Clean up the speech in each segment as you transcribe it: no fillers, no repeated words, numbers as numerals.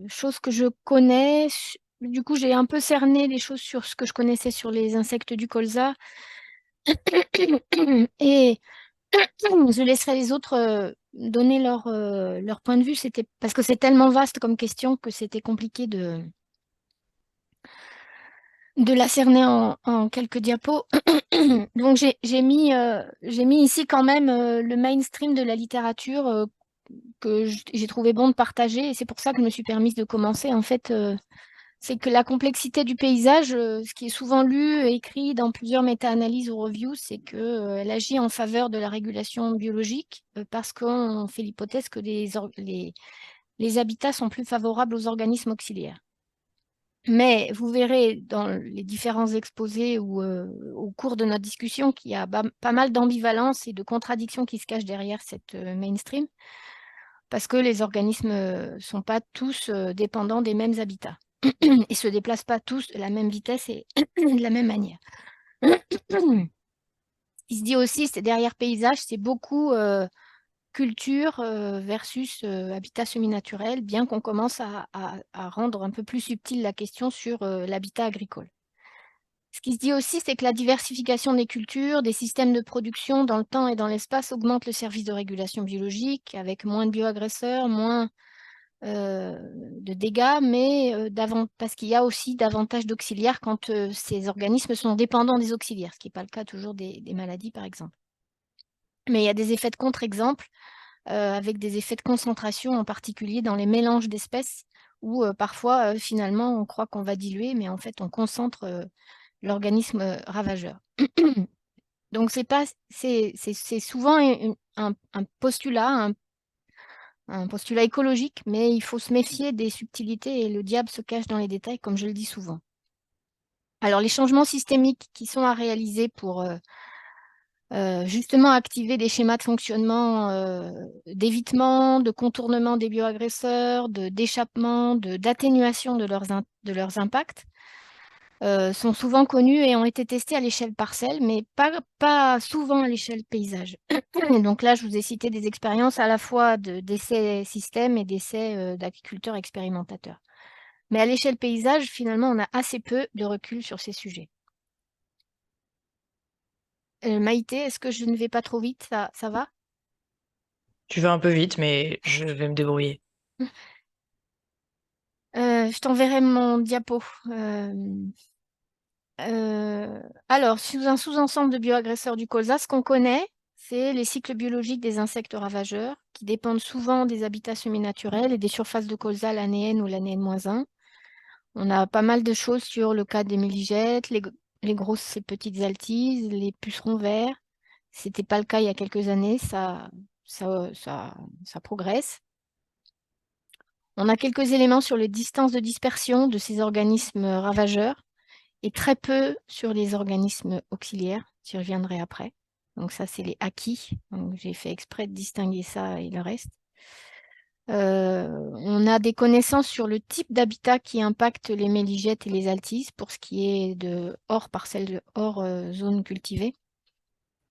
choses que je connais. Du coup, j'ai un peu cerné les choses sur ce que je connaissais sur les insectes du colza et je laisserai les autres, donner leur point de vue. C'était parce que c'est tellement vaste comme question que c'était compliqué de la cerner en quelques diapos. Donc j'ai mis ici quand même, le mainstream de la littérature, que j'ai trouvé bon de partager et c'est pour ça que je me suis permise de commencer. En fait, c'est que la complexité du paysage, ce qui est souvent lu et écrit dans plusieurs méta-analyses ou reviews, c'est qu'elle agit en faveur de la régulation biologique, parce qu'on fait l'hypothèse que les habitats sont plus favorables aux organismes auxiliaires. Mais vous verrez dans les différents exposés ou au cours de notre discussion qu'il y a pas mal d'ambivalence et de contradictions qui se cachent derrière cette mainstream, parce que les organismes ne sont pas tous dépendants des mêmes habitats et se déplacent pas tous de la même vitesse et de la même manière. Il se dit aussi, c'est derrière paysage, c'est beaucoup culture versus habitat semi-naturel, bien qu'on commence à rendre un peu plus subtile la question sur l'habitat agricole. Ce qui se dit aussi, c'est que la diversification des cultures, des systèmes de production dans le temps et dans l'espace augmente le service de régulation biologique, avec moins de bioagresseurs, moins de dégâts, mais parce qu'il y a aussi davantage d'auxiliaires quand ces organismes sont dépendants des auxiliaires, ce qui n'est pas le cas toujours des maladies, par exemple. Mais il y a des effets de contre-exemple, avec des effets de concentration, en particulier dans les mélanges d'espèces, où parfois, finalement, on croit qu'on va diluer, mais en fait, on concentre l'organisme ravageur. Donc, c'est souvent un postulat, un postulat écologique, mais il faut se méfier des subtilités et le diable se cache dans les détails, comme je le dis souvent. Alors, les changements systémiques qui sont à réaliser pour justement activer des schémas de fonctionnement d'évitement, de contournement des bioagresseurs, d'échappement, d'atténuation de leurs impacts, sont souvent connus et ont été testés à l'échelle parcelle, mais pas souvent à l'échelle paysage. Et donc là, je vous ai cité des expériences à la fois d'essais systèmes et d'essais d'agriculteurs expérimentateurs. Mais à l'échelle paysage, finalement, on a assez peu de recul sur ces sujets. Maïté, est-ce que je ne vais pas trop vite? Ça va? Tu vas un peu vite, mais je vais me débrouiller. Je t'enverrai mon diapo. Alors, sous un sous-ensemble de bioagresseurs du colza, ce qu'on connaît, c'est les cycles biologiques des insectes ravageurs, qui dépendent souvent des habitats semi-naturels et des surfaces de colza, l'année N ou l'année N-1. On a pas mal de choses sur le cas des méligètes, les grosses et petites altises, les pucerons verts. C'était pas le cas il y a quelques années, ça, ça, ça progresse. On a quelques éléments sur les distances de dispersion de ces organismes ravageurs et très peu sur les organismes auxiliaires. J'y reviendrai après. Donc ça, c'est les acquis. Donc j'ai fait exprès de distinguer ça et le reste. On a des connaissances sur le type d'habitat qui impacte les méligètes et les altises pour ce qui est de hors parcelles, hors zone cultivée.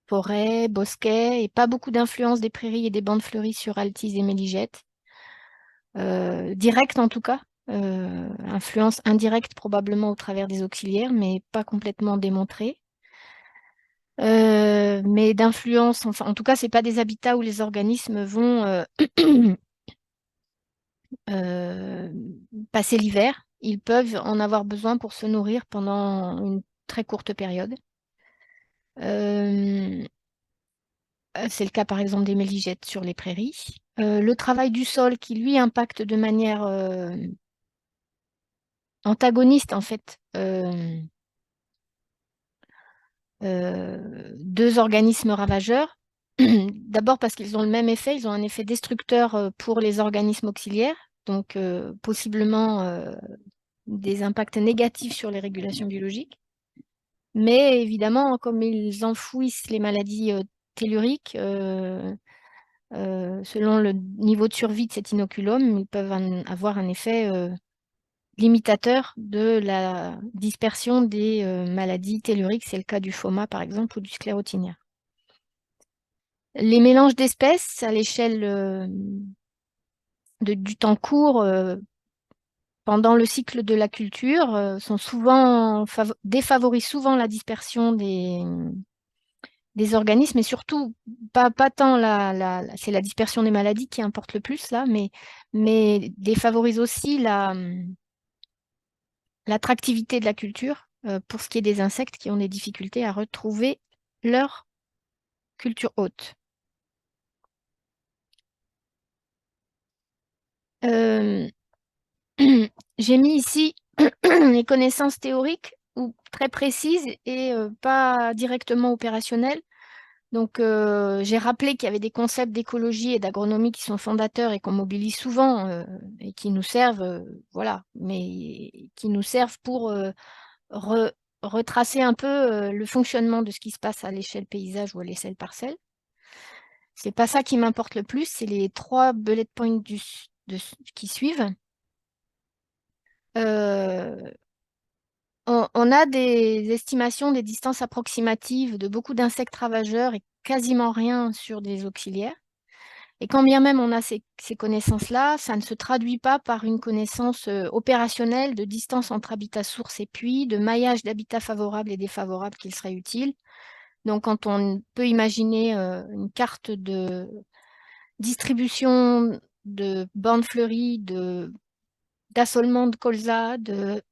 Forêt, bosquets, et pas beaucoup d'influence des prairies et des bandes fleuries sur altises et méligètes. Directe en tout cas. Influence indirecte probablement au travers des auxiliaires, mais pas complètement démontrée. Mais d'influence, enfin, en tout cas, c'est pas des habitats où les organismes vont euh, passer l'hiver. Ils peuvent en avoir besoin pour se nourrir pendant une très courte période. Euh, c'est le cas par exemple des méligètes sur les prairies. Le travail du sol qui lui impacte de manière antagoniste en fait deux organismes ravageurs. D'abord parce qu'ils ont le même effet, ils ont un effet destructeur pour les organismes auxiliaires, donc possiblement des impacts négatifs sur les régulations biologiques. Mais évidemment, comme ils enfouissent les maladies telluriques, selon le niveau de survie de cet inoculum, ils peuvent avoir un effet limitateur de la dispersion des maladies telluriques. C'est le cas du phoma, par exemple, ou du sclérotinia. Les mélanges d'espèces à l'échelle du temps court pendant le cycle de la culture sont souvent défavorisent souvent la dispersion des organismes et surtout pas tant c'est la dispersion des maladies qui importe le plus là, mais défavorise aussi l'attractivité de la culture pour ce qui est des insectes qui ont des difficultés à retrouver leur culture hôte. Euh, J'ai mis ici les connaissances théoriques ou très précises et pas directement opérationnelles. Donc, j'ai rappelé qu'il y avait des concepts d'écologie et d'agronomie qui sont fondateurs et qu'on mobilise souvent et qui nous servent, voilà, mais qui nous servent pour re- retracer un peu le fonctionnement de ce qui se passe à l'échelle paysage ou à l'échelle parcelle. C'est pas ça qui m'importe le plus, c'est les 3 bullet points qui suivent. Euh, on a des estimations des distances approximatives de beaucoup d'insectes ravageurs et quasiment rien sur des auxiliaires. Et quand bien même on a ces connaissances-là, ça ne se traduit pas par une connaissance opérationnelle de distance entre habitats sources et puits, de maillage d'habitats favorables et défavorables qu'il serait utile. Donc quand on peut imaginer une carte de distribution de bandes fleuries, d'assolement de colza, de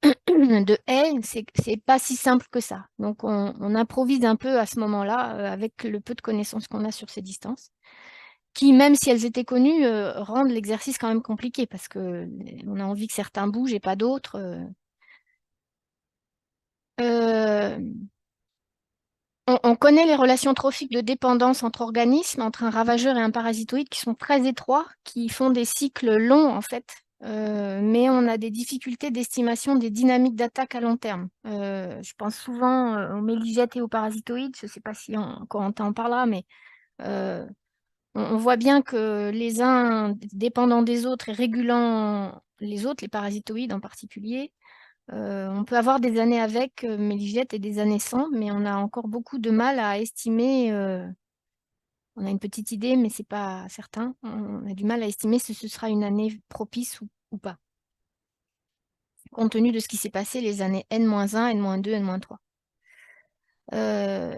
haies, c'est pas si simple que ça. Donc on improvise un peu à ce moment-là avec le peu de connaissances qu'on a sur ces distances, qui, même si elles étaient connues, rendent l'exercice quand même compliqué parce que on a envie que certains bougent et pas d'autres. Euh, on connaît les relations trophiques de dépendance entre organismes, entre un ravageur et un parasitoïde qui sont très étroits, qui font des cycles longs en fait. Mais on a des difficultés d'estimation des dynamiques d'attaque à long terme. Je pense souvent aux mélizètes et aux parasitoïdes. Je ne sais pas si Corentin en parlera, mais euh, on voit bien que les uns dépendant des autres et régulant les autres, les parasitoïdes en particulier, on peut avoir des années avec Méligette et des années sans, mais on a encore beaucoup de mal à estimer. On a une petite idée, mais c'est pas certain. On a du mal à estimer si ce sera une année propice ou pas, compte tenu de ce qui s'est passé les années N-1, N-2, N-3.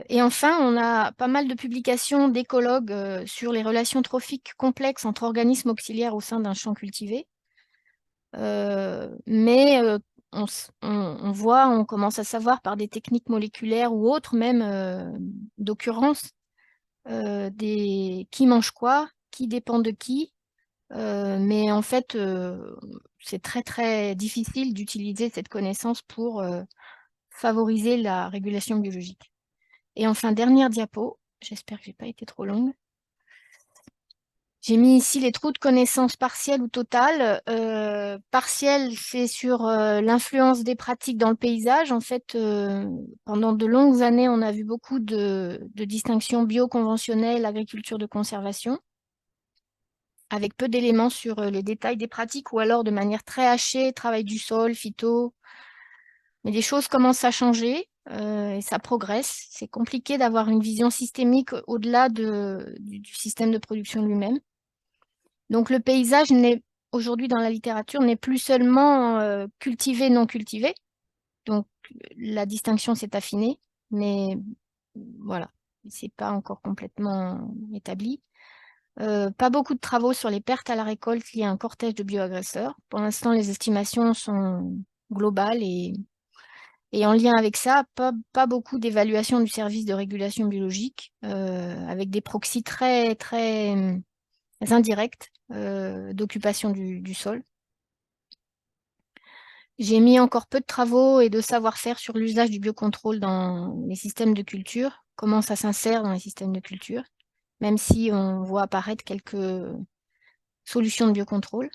Et enfin, on a pas mal de publications d'écologues sur les relations trophiques complexes entre organismes auxiliaires au sein d'un champ cultivé. Mais on voit, on commence à savoir par des techniques moléculaires ou autres, même d'occurrence, qui mange quoi, qui dépend de qui. Mais en fait, c'est très très difficile d'utiliser cette connaissance pour favoriser la régulation biologique. Et enfin, dernière diapo, j'espère que j'ai pas été trop longue. J'ai mis ici les trous de connaissances partielles ou totales. Partielles, c'est sur l'influence des pratiques dans le paysage. En fait, pendant de longues années, on a vu beaucoup de distinctions bioconventionnelles, agriculture de conservation, avec peu d'éléments sur les détails des pratiques ou alors de manière très hachée, travail du sol, phyto. Mais les choses commencent à changer et ça progresse. C'est compliqué d'avoir une vision systémique au-delà du système de production lui-même. Donc le paysage n'est aujourd'hui dans la littérature n'est plus seulement cultivé, non cultivé. Donc la distinction s'est affinée, mais voilà, c'est pas encore complètement établi. Pas beaucoup de travaux sur les pertes à la récolte liées à un cortège de bioagresseurs. Pour l'instant, les estimations sont globales et en lien avec ça, pas beaucoup d'évaluation du service de régulation biologique, avec des proxys très, très indirects d'occupation du sol. J'ai mis encore peu de travaux et de savoir-faire sur l'usage du biocontrôle dans les systèmes de culture, comment ça s'insère dans les systèmes de culture, même si on voit apparaître quelques solutions de biocontrôle.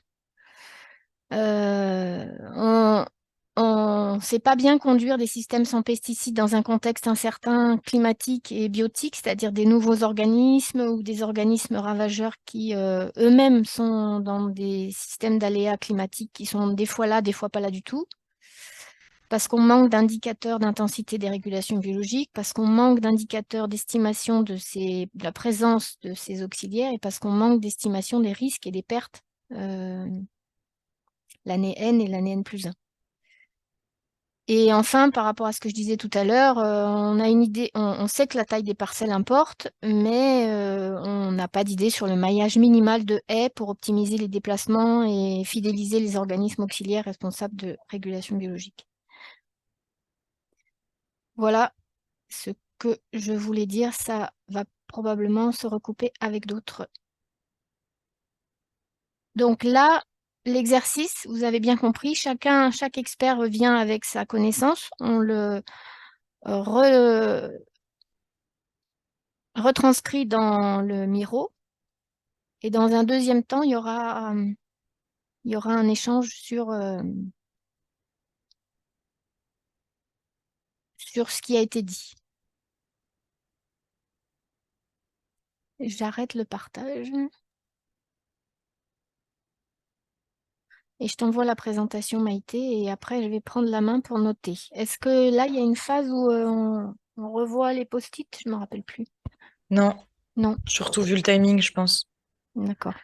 On ne sait pas bien conduire des systèmes sans pesticides dans un contexte incertain climatique et biotique, c'est-à-dire des nouveaux organismes ou des organismes ravageurs qui eux-mêmes sont dans des systèmes d'aléas climatiques qui sont des fois là, des fois pas là du tout, parce qu'on manque d'indicateurs d'intensité des régulations biologiques, parce qu'on manque d'indicateurs d'estimation de la présence de ces auxiliaires et parce qu'on manque d'estimation des risques et des pertes l'année N et l'année N+1. Et enfin, par rapport à ce que je disais tout à l'heure, on a une idée, on sait que la taille des parcelles importe, mais on n'a pas d'idée sur le maillage minimal de haies pour optimiser les déplacements et fidéliser les organismes auxiliaires responsables de régulation biologique. Voilà ce que je voulais dire. Ça va probablement se recouper avec d'autres. Donc là, l'exercice, vous avez bien compris, chaque expert vient avec sa connaissance. On le retranscrit dans le Miro. Et dans un deuxième temps, il y aura un échange sur ce qui a été dit. J'arrête le partage. Et je t'envoie la présentation, Maïté, et après, je vais prendre la main pour noter. Est-ce que là, il y a une phase où on revoit les post-it? Je ne me rappelle plus. Non, Non, surtout vu le timing, je pense. d'accord.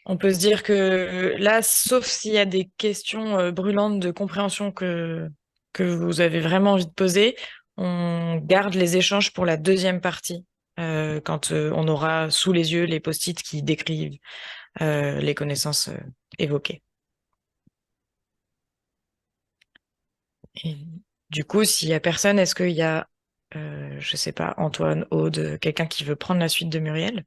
On peut se dire que là, sauf s'il y a des questions brûlantes de compréhension que vous avez vraiment envie de poser, on garde les échanges pour la deuxième partie, quand on aura sous les yeux les post-it qui décrivent les connaissances évoquées. Et du coup, s'il y a personne, est-ce qu'il y a, je sais pas, Antoine, Aude, quelqu'un qui veut prendre la suite de Muriel?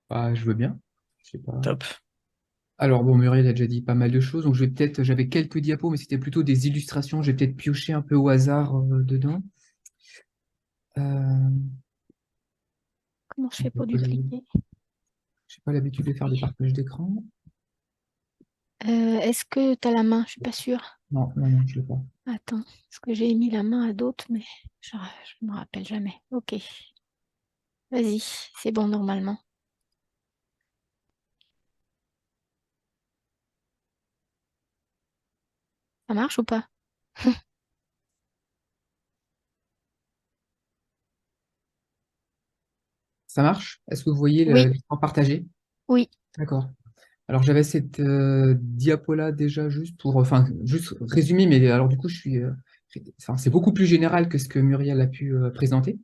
Bah, je veux bien. Je sais pas. Top. Alors bon, Muriel a déjà dit pas mal de choses, donc j'avais quelques diapos, mais c'était plutôt des illustrations. J'ai peut-être pioché un peu au hasard dedans. Euh, Comment je fais pour j'ai dupliquer? pas l'habitude de faire des partages d'écran. Est-ce que tu as la main? Je suis pas sûre. Non, non, non, je l'ai pas. Attends, parce que j'ai mis la main à d'autres, mais je me rappelle jamais. Ok, vas-y, c'est bon normalement. Ça marche ou pas? Ça marche? Est-ce que vous voyez Oui, l'écran partagé? oui. D'accord. Alors j'avais cette diapo-là déjà juste pour, enfin, juste résumer, mais alors du coup, enfin, c'est beaucoup plus général que ce que Muriel a pu présenter.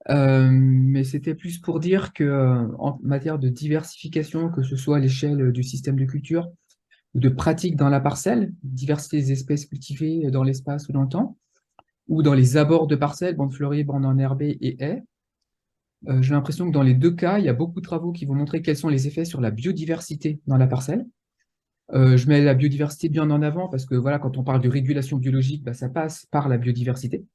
Mais c'était plus pour dire que en matière de diversification, que ce soit à l'échelle du système de culture ou de pratique dans la parcelle, diversité des espèces cultivées dans l'espace ou dans le temps, ou dans les abords de parcelles, bandes fleuries, bandes enherbées et haies, j'ai l'impression que dans les deux cas, il y a beaucoup de travaux qui vont montrer quels sont les effets sur la biodiversité dans la parcelle. Je mets la biodiversité bien en avant parce que voilà, quand on parle de régulation biologique, bah, ça passe par la biodiversité.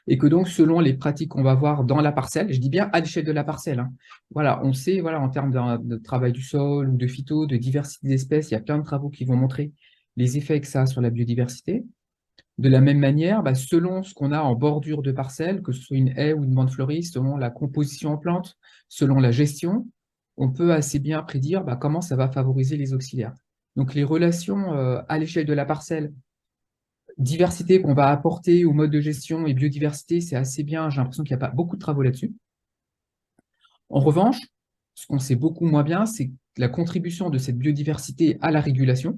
Et que donc, selon les pratiques qu'on va voir dans la parcelle, je dis bien à l'échelle de la parcelle, hein, voilà, on sait, voilà, en termes de travail du sol ou de phyto, de diversité d'espèces, il y a plein de travaux qui vont montrer les effets que ça a sur la biodiversité. De la même manière, bah, selon ce qu'on a en bordure de parcelle, que ce soit une haie ou une bande fleurie, selon la composition en plante, selon la gestion, on peut assez bien prédire bah, comment ça va favoriser les auxiliaires. Donc les relations à l'échelle de la parcelle, diversité qu'on va apporter au mode de gestion et biodiversité, c'est assez bien. J'ai l'impression qu'il n'y a pas beaucoup de travaux là-dessus. En revanche, ce qu'on sait beaucoup moins bien, c'est la contribution de cette biodiversité à la régulation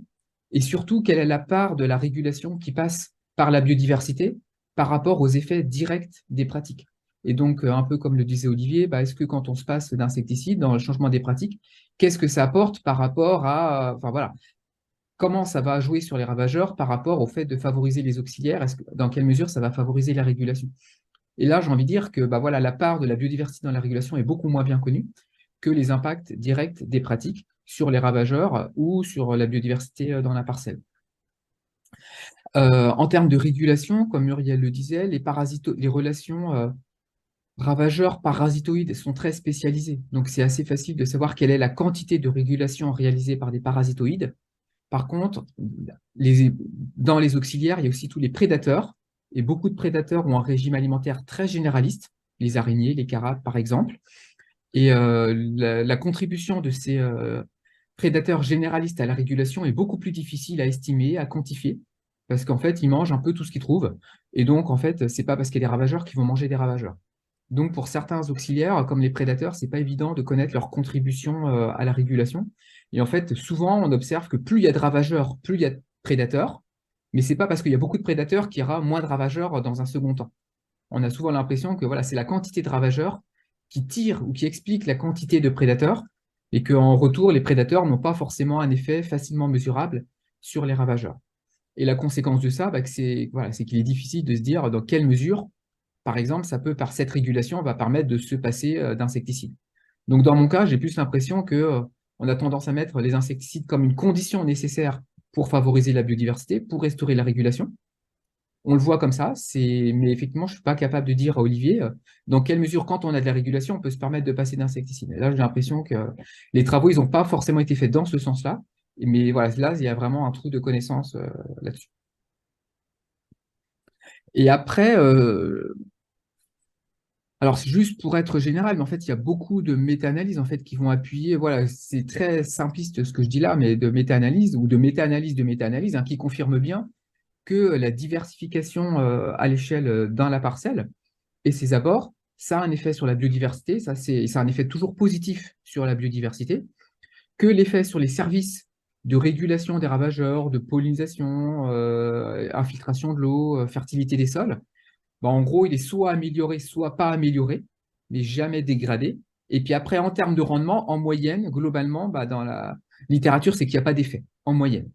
et surtout quelle est la part de la régulation qui passe par la biodiversité par rapport aux effets directs des pratiques. Et donc, un peu comme le disait Olivier, bah, est-ce que quand on se passe d'insecticides dans le changement des pratiques, qu'est-ce que ça apporte par rapport à, enfin voilà, comment ça va jouer sur les ravageurs par rapport au fait de favoriser les auxiliaires, dans quelle mesure ça va favoriser la régulation. Et là, j'ai envie de dire que bah, voilà, la part de la biodiversité dans la régulation est beaucoup moins bien connue que les impacts directs des pratiques sur les ravageurs ou sur la biodiversité dans la parcelle. En termes de régulation, comme Muriel le disait, les relations ravageurs parasitoïdes sont très spécialisées. Donc, c'est assez facile de savoir quelle est la quantité de régulation réalisée par des parasitoïdes. Par contre, dans les auxiliaires, il y a aussi tous les prédateurs. Et beaucoup de prédateurs ont un régime alimentaire très généraliste, les araignées, les carapes, par exemple. Et la contribution de ces prédateurs généralistes à la régulation est beaucoup plus difficile à estimer, à quantifier, parce qu'en fait, ils mangent un peu tout ce qu'ils trouvent. Et donc, en fait, c'est pas parce qu'il y a des ravageurs qu'ils vont manger des ravageurs. Donc, pour certains auxiliaires, comme les prédateurs, c'est pas évident de connaître leur contribution à la régulation. Et en fait, souvent, on observe que plus il y a de ravageurs, plus il y a de prédateurs. Mais c'est pas parce qu'il y a beaucoup de prédateurs qu'il y aura moins de ravageurs dans un second temps. On a souvent l'impression que voilà, c'est la quantité de ravageurs qui tire ou qui explique la quantité de prédateurs et qu'en retour, les prédateurs n'ont pas forcément un effet facilement mesurable sur les ravageurs. Et la conséquence de ça, bah, c'est voilà, c'est qu'il est difficile de se dire dans quelle mesure, par exemple, ça peut, par cette régulation, va permettre de se passer d'insecticides. Donc, dans mon cas, j'ai plus l'impression que on a tendance à mettre les insecticides comme une condition nécessaire pour favoriser la biodiversité, pour restaurer la régulation. On le voit comme ça, mais effectivement, je ne suis pas capable de dire à Olivier dans quelle mesure, quand on a de la régulation, on peut se permettre de passer d'insecticides. Et là, j'ai l'impression que les travaux, ils n'ont pas forcément été faits dans ce sens-là. Mais voilà, là, il y a vraiment un trou de connaissance là-dessus. Et après, alors c'est juste pour être général, mais en fait, il y a beaucoup de méta-analyses en fait, qui vont appuyer, voilà, c'est très simpliste ce que je dis là, mais de méta-analyse ou de méta-analyse de méta-analyse qui confirme bien que la diversification à l'échelle dans la parcelle et ses abords, ça a un effet sur la biodiversité, ça a un effet toujours positif sur la biodiversité, que l'effet sur les services de régulation des ravageurs, de pollinisation, infiltration de l'eau, fertilité des sols, bah, en gros, il est soit amélioré, soit pas amélioré, mais jamais dégradé. Et puis après, en termes de rendement, en moyenne, globalement, bah, dans la littérature, c'est qu'il n'y a pas d'effet, en moyenne.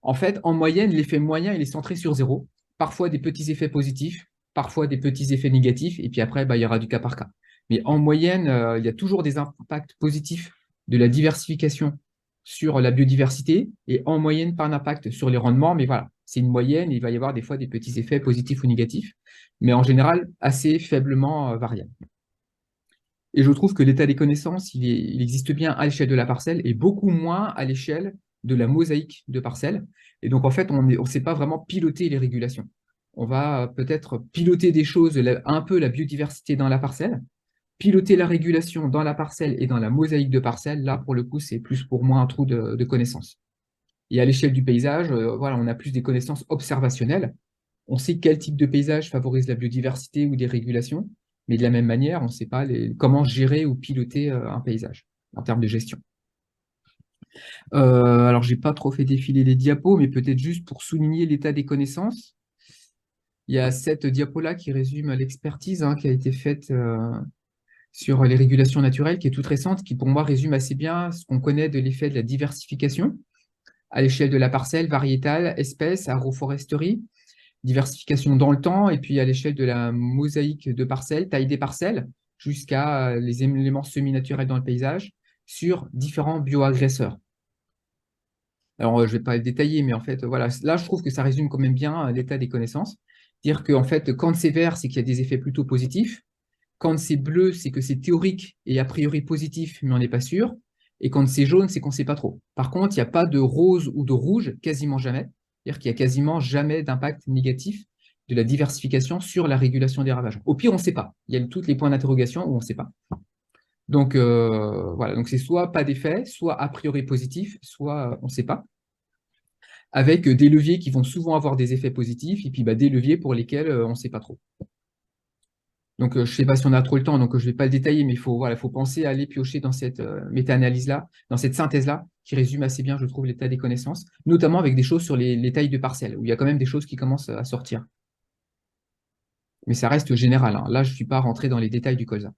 En fait, en moyenne, l'effet moyen, il est centré sur zéro. Parfois des petits effets positifs, parfois des petits effets négatifs, et puis après, bah, il y aura du cas par cas. Mais en moyenne, il y a toujours des impacts positifs de la diversification sur la biodiversité, et en moyenne, pas un impact sur les rendements, mais voilà, c'est une moyenne, il va y avoir des fois des petits effets positifs ou négatifs, mais en général, assez faiblement variables. Et je trouve que l'état des connaissances, il existe bien à l'échelle de la parcelle et beaucoup moins à l'échelle de la mosaïque de parcelles. Et donc, en fait, on ne sait pas vraiment piloter les régulations. On va peut-être piloter des choses, un peu la biodiversité dans la parcelle, piloter la régulation dans la parcelle et dans la mosaïque de parcelles. Là, pour le coup, c'est plus pour moi un trou de connaissances. Et à l'échelle du paysage, voilà, on a plus des connaissances observationnelles. On sait quel type de paysage favorise la biodiversité ou des régulations, mais de la même manière, on ne sait pas comment gérer ou piloter un paysage en termes de gestion. Alors, je n'ai pas trop fait défiler les diapos, mais peut-être juste pour souligner l'état des connaissances. Il y a cette diapo-là qui résume l'expertise qui a été faite sur les régulations naturelles, qui est toute récente, qui pour moi résume assez bien ce qu'on connaît de l'effet de la diversification à l'échelle de la parcelle, variétale, espèce, agroforesterie, diversification dans le temps, et puis à l'échelle de la mosaïque de parcelles, taille des parcelles, jusqu'à les éléments semi-naturels dans le paysage, sur différents bioagresseurs. Alors, je ne vais pas le détailler, mais en fait, voilà, là, je trouve que ça résume quand même bien l'état des connaissances. Dire qu'en fait, quand c'est vert, c'est qu'il y a des effets plutôt positifs. Quand c'est bleu, c'est que c'est théorique et a priori positif, mais on n'est pas sûr. Et quand c'est jaune, c'est qu'on ne sait pas trop. Par contre, il n'y a pas de rose ou de rouge, quasiment jamais. C'est-à-dire qu'il n'y a quasiment jamais d'impact négatif de la diversification sur la régulation des ravages. Au pire, on ne sait pas. Il y a tous les points d'interrogation où on ne sait pas. Donc, voilà. Donc, c'est soit pas d'effet, soit a priori positif, soit on ne sait pas. Avec des leviers qui vont souvent avoir des effets positifs et puis bah, des leviers pour lesquels on ne sait pas trop. Donc, je ne sais pas si on a trop le temps, donc je ne vais pas le détailler, mais faut penser à aller piocher dans cette méta-analyse-là, dans cette synthèse-là, qui résume assez bien, je trouve, l'état des connaissances, notamment avec des choses sur les tailles de parcelles, où il y a quand même des choses qui commencent à sortir. Mais ça reste général. Là, je ne suis pas rentré dans les détails du colza.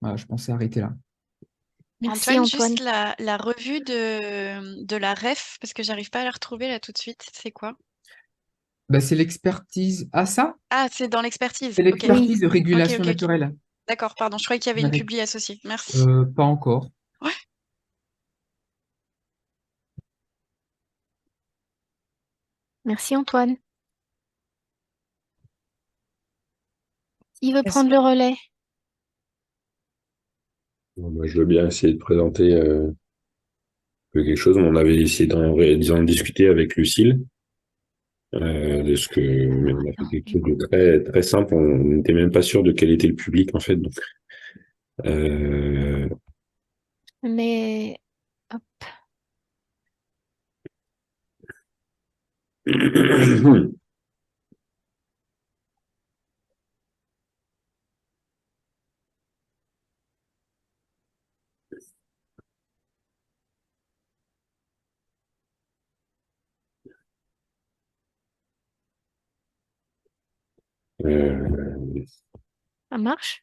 Voilà, je pensais arrêter là. Merci Antoine, Antoine. juste la revue de la REF, parce que j'arrive pas à la retrouver là tout de suite. C'est quoi? Bah, c'est l'expertise. Ah, ça? Ah, c'est dans l'expertise. C'est Ok. l'expertise de Ok, régulation ok, ok. naturelle. D'accord, pardon. Je croyais qu'il y avait une publi associée. Merci. Pas encore. Ouais. Merci Antoine. Qui veut Est-ce prendre le relais? Bon, moi, je veux bien essayer de présenter quelque chose. On avait essayé d'en discuter avec Lucille, de ce que, mais on a fait quelque chose de très, très simple. On n'était même pas sûr de quel était le public, en fait. Donc, euh, Mais hop, Ça marche?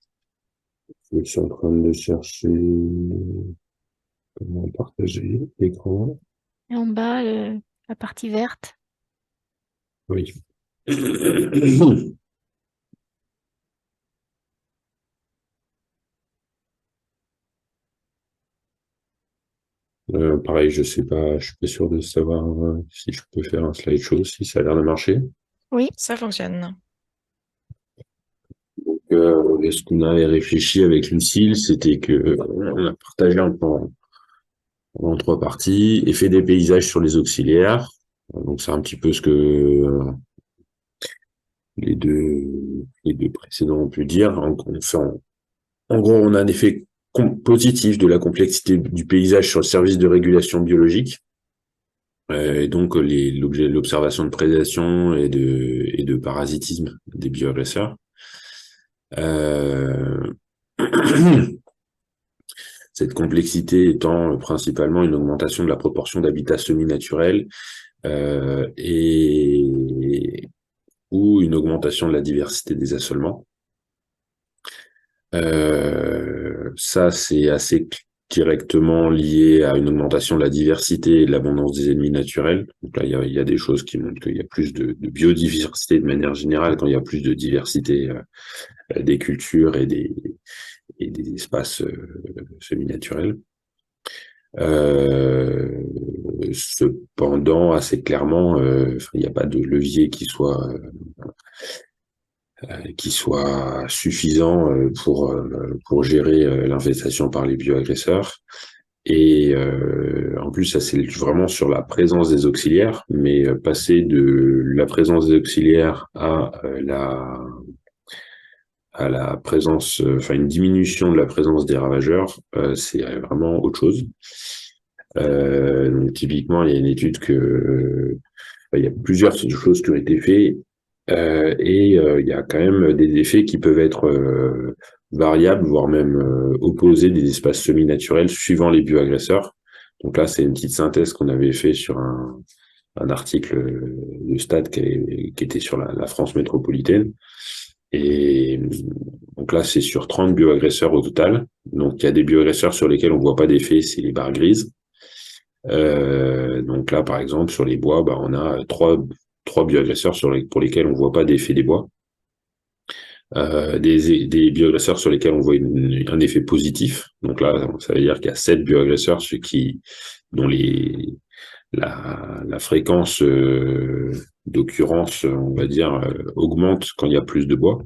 Je suis en train de chercher comment partager l'écran. Et en bas, la partie verte. Oui. Pareil, je sais pas, je suis pas sûr de savoir si je peux faire un slideshow, si ça a l'air de marcher. Oui, Ça fonctionne. Ce qu'on avait réfléchi avec Lucille, c'était que on a partagé en trois parties et fait des paysages sur les auxiliaires. Donc c'est un petit peu ce que les deux précédents ont pu dire. En gros, on a un effet positif de la complexité du paysage sur le service de régulation biologique. Et donc l'observation de prédation et de parasitisme des bioagresseurs. Cette complexité étant principalement une augmentation de la proportion d'habitats semi-naturels ou une augmentation de la diversité des assolements. Ça, c'est assez directement lié à une augmentation de la diversité et de l'abondance des ennemis naturels. Donc là, il y a des choses qui montrent qu'il y a plus de biodiversité de manière générale quand il y a plus de diversité des cultures et des espaces semi-naturels. Cependant, assez clairement, il n'y a pas de levier qui soit suffisant pour gérer l'infestation par les bioagresseurs. Et en plus, ça c'est vraiment sur la présence des auxiliaires, mais passer de la présence des auxiliaires à la présence, enfin une diminution de la présence des ravageurs, c'est vraiment autre chose. Donc typiquement, il y a une étude il y a plusieurs choses qui ont été faites et il y a quand même des effets qui peuvent être variables, voire même opposés des espaces semi-naturels suivant les bioagresseurs. Donc là, c'est une petite synthèse qu'on avait fait sur un article de Stade qui était sur la France métropolitaine. Et donc là, c'est sur 30 bioagresseurs au total. Donc il y a des bioagresseurs sur lesquels on voit pas d'effet, c'est les barres grises. Donc là, par exemple, sur les bois, on a trois bioagresseurs pour lesquels on voit pas d'effet des bois. Des bioagresseurs sur lesquels on voit un effet positif. Donc là, ça veut dire qu'il y a 7 bioagresseurs, dont la fréquence d'occurrence, on va dire, augmente quand il y a plus de bois.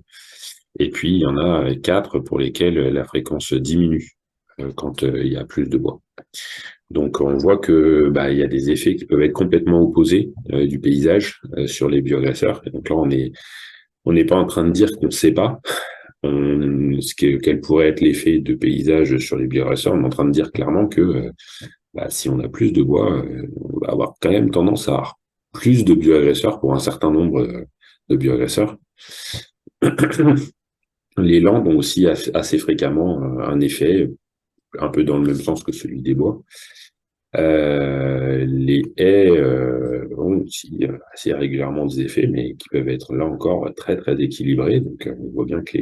Et puis, il y en a 4 pour lesquels la fréquence diminue quand il y a plus de bois. Donc, on voit que il y a des effets qui peuvent être complètement opposés du paysage sur les bioagresseurs. Et donc là, on n'est pas en train de dire qu'on ne sait pas quel pourrait être l'effet de paysage sur les bioagresseurs. On est en train de dire clairement que si on a plus de bois, on va avoir quand même tendance à avoir plus de bioagresseurs pour un certain nombre de bioagresseurs. Les landes ont aussi assez fréquemment un effet un peu dans le même sens que celui des bois. Les haies ont aussi assez régulièrement des effets, mais qui peuvent être là encore très très équilibrés. Donc on voit bien que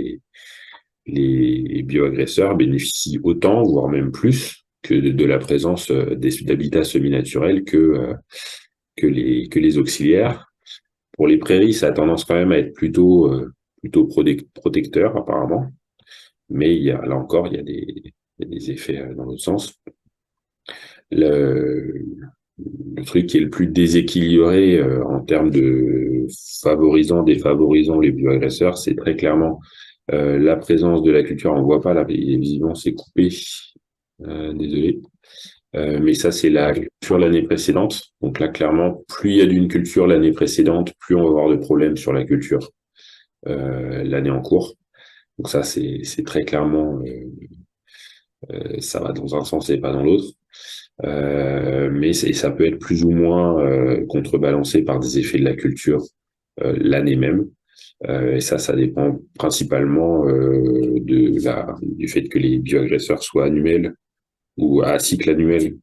les bioagresseurs bénéficient autant, voire même plus, que de la présence d'habitats semi-naturels que les auxiliaires. Pour les prairies, ça a tendance quand même à être plutôt protecteur apparemment, mais là encore, il y a des effets dans l'autre sens. Le truc qui est le plus déséquilibré en termes de défavorisant les bioagresseurs, c'est très clairement la présence de la culture. On voit pas là, visiblement c'est coupé. Désolé. Mais ça, c'est la culture l'année précédente. Donc là, clairement, plus il y a d'une culture l'année précédente, plus on va avoir de problèmes sur la culture l'année en cours. Donc ça, c'est très clairement, ça va dans un sens et pas dans l'autre. Mais ça peut être plus ou moins contrebalancé par des effets de la culture l'année même. Et ça dépend principalement du fait que les bioagresseurs soient annuels ou à cycle annuel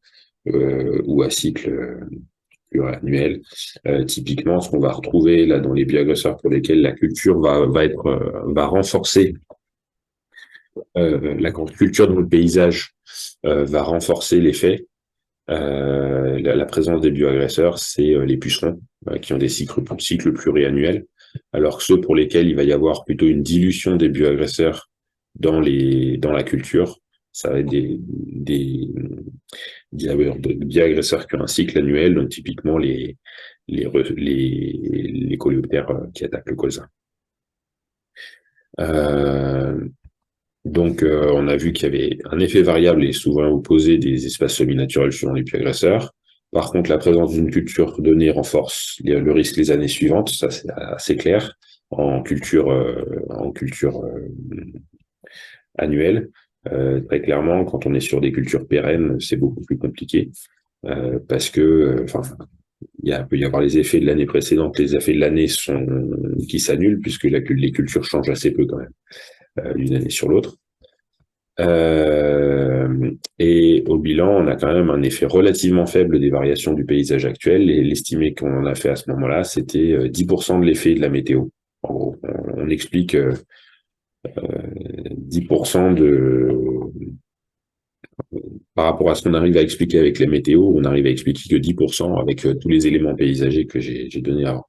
ou à cycle pluriannuelle. Typiquement, ce qu'on va retrouver là dans les bioagresseurs pour lesquels la culture va renforcer la culture dans le paysage va renforcer l'effet. La présence des bioagresseurs, c'est les pucerons qui ont des cycles pluriannuels, alors que ceux pour lesquels il va y avoir plutôt une dilution des bioagresseurs dans la culture, ça va être des bioagresseurs qui ont un cycle annuel, donc typiquement les coléoptères qui attaquent le colza. Donc, on a vu qu'il y avait un effet variable et souvent opposé des espaces semi-naturels selon les bioagresseurs. Par contre, la présence d'une culture donnée renforce le risque les années suivantes, ça c'est assez clair, en culture annuelle. Très clairement, quand on est sur des cultures pérennes, c'est beaucoup plus compliqué parce que, peut y avoir les effets de l'année précédente, les effets de l'année qui s'annulent puisque les cultures changent assez peu quand même d'une année sur l'autre. Et au bilan, on a quand même un effet relativement faible des variations du paysage actuel. Et l'estimé qu'on a fait à ce moment-là, c'était 10% de l'effet de la météo. En gros, on explique 10% par rapport à ce qu'on arrive à expliquer avec la météo, on arrive à expliquer que 10% avec tous les éléments paysagers que j'ai donnés avant.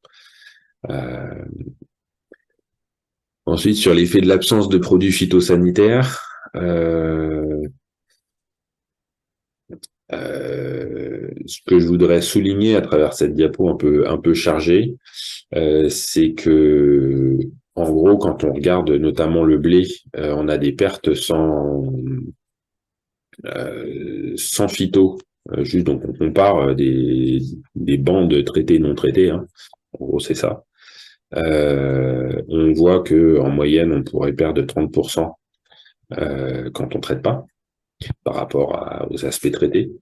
Ensuite, sur l'effet de l'absence de produits phytosanitaires, ce que je voudrais souligner à travers cette diapo un peu chargée, c'est que, en gros, quand on regarde notamment le blé, on a des pertes sans phyto. Juste, donc on compare des bandes traitées non traitées. Hein. En gros, c'est ça. On voit que en moyenne, on pourrait perdre 30% quand on traite pas, par rapport aux aspects traités.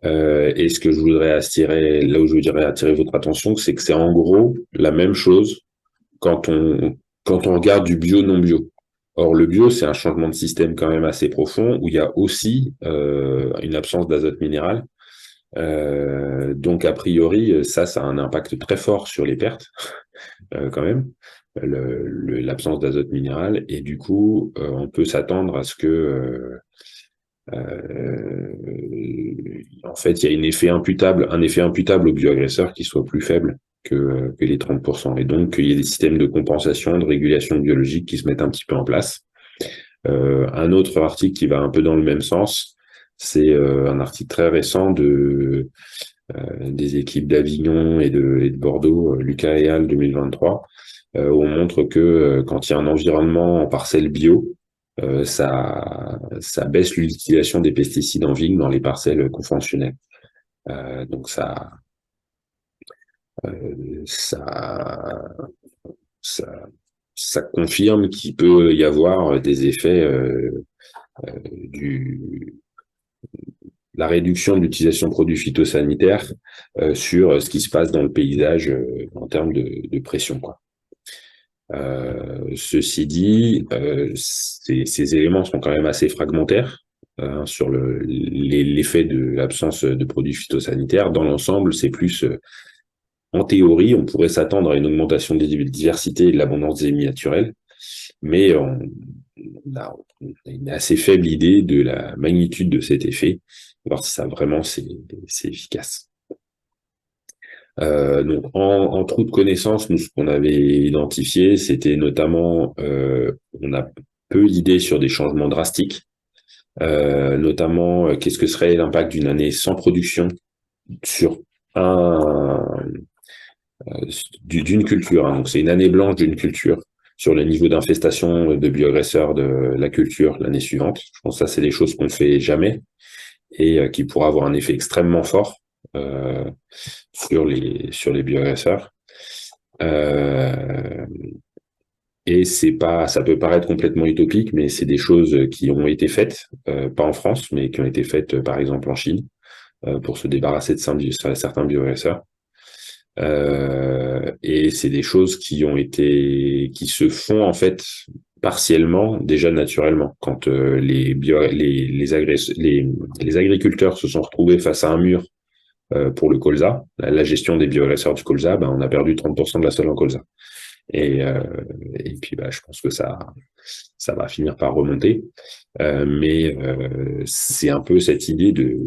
Et ce que je voudrais là où je voudrais attirer votre attention, c'est que c'est en gros la même chose quand on regarde du bio non bio. Or, le bio, c'est un changement de système quand même assez profond où il y a aussi une absence d'azote minéral. Donc, a priori, ça a un impact très fort sur les pertes, quand même, l'absence d'azote minéral. Et du coup, on peut s'attendre à ce que, en fait, il y a un effet imputable au bioagresseur qui soit plus faible que les 30%. Et donc, il y a des systèmes de compensation, de régulation biologique qui se mettent un petit peu en place. Un autre article qui va un peu dans le même sens, c'est un article très récent des équipes d'Avignon et de Bordeaux, Lucas et al. 2023, où on montre que quand il y a un environnement en parcelle bio, ça baisse l'utilisation des pesticides en vigne dans les parcelles conventionnelles. Donc ça confirme qu'il peut y avoir des effets la réduction de l'utilisation de produits phytosanitaires sur ce qui se passe dans le paysage en termes de pression, quoi. Ceci dit, ces éléments sont quand même assez fragmentaires sur l'effet de l'absence de produits phytosanitaires. Dans l'ensemble, c'est plus, en théorie, on pourrait s'attendre à une augmentation de la diversité et de l'abondance des ennemis naturels, mais on a une assez faible idée de la magnitude de cet effet, voir si ça vraiment c'est efficace. Donc en trou de connaissance, nous ce qu'on avait identifié, c'était notamment on a peu d'idées sur des changements drastiques, notamment qu'est-ce que serait l'impact d'une année sans production sur d'une culture, hein. Donc c'est une année blanche d'une culture sur le niveau d'infestation de bioagresseurs de la culture l'année suivante. Je pense que ça c'est des choses qu'on fait jamais et qui pourra avoir un effet extrêmement fort sur les bioagresseurs. Et ça peut paraître complètement utopique, mais c'est des choses qui ont été faites, pas en France, mais qui ont été faites par exemple en Chine, pour se débarrasser de certains bioagresseurs. Et c'est des choses qui se font en fait partiellement déjà naturellement. Quand les agriculteurs se sont retrouvés face à un mur pour le colza. La gestion des bioagresseurs du colza, on a perdu 30% de la sol en colza. Et puis, je pense que ça va finir par remonter. Mais c'est un peu cette idée de,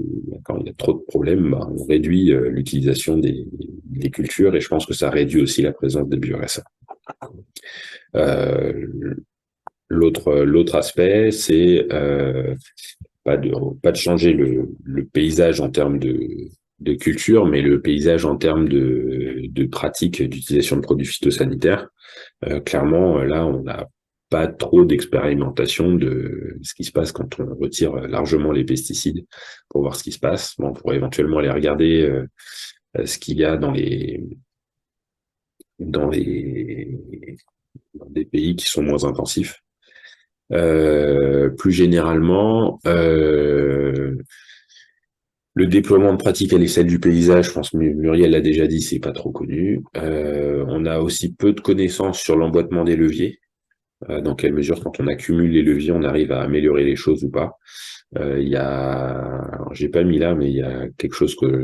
quand il y a trop de problèmes, on réduit l'utilisation des cultures, et je pense que ça réduit aussi la présence des bioagresseurs. L'autre aspect, c'est pas de changer le paysage en termes de culture, mais le paysage en termes de pratiques d'utilisation de produits phytosanitaires. Clairement, là, on n'a pas trop d'expérimentation de ce qui se passe quand on retire largement les pesticides pour voir ce qui se passe. On pourrait éventuellement aller regarder ce qu'il y a dans des pays qui sont moins intensifs. Plus généralement, le déploiement de pratiques à l'échelle du paysage, je pense que Muriel l'a déjà dit, c'est pas trop connu. On a aussi peu de connaissances sur l'emboîtement des leviers. Dans quelle mesure, quand on accumule les leviers, on arrive à améliorer les choses ou pas. Il y a, alors, j'ai pas mis là, mais il y a quelque chose que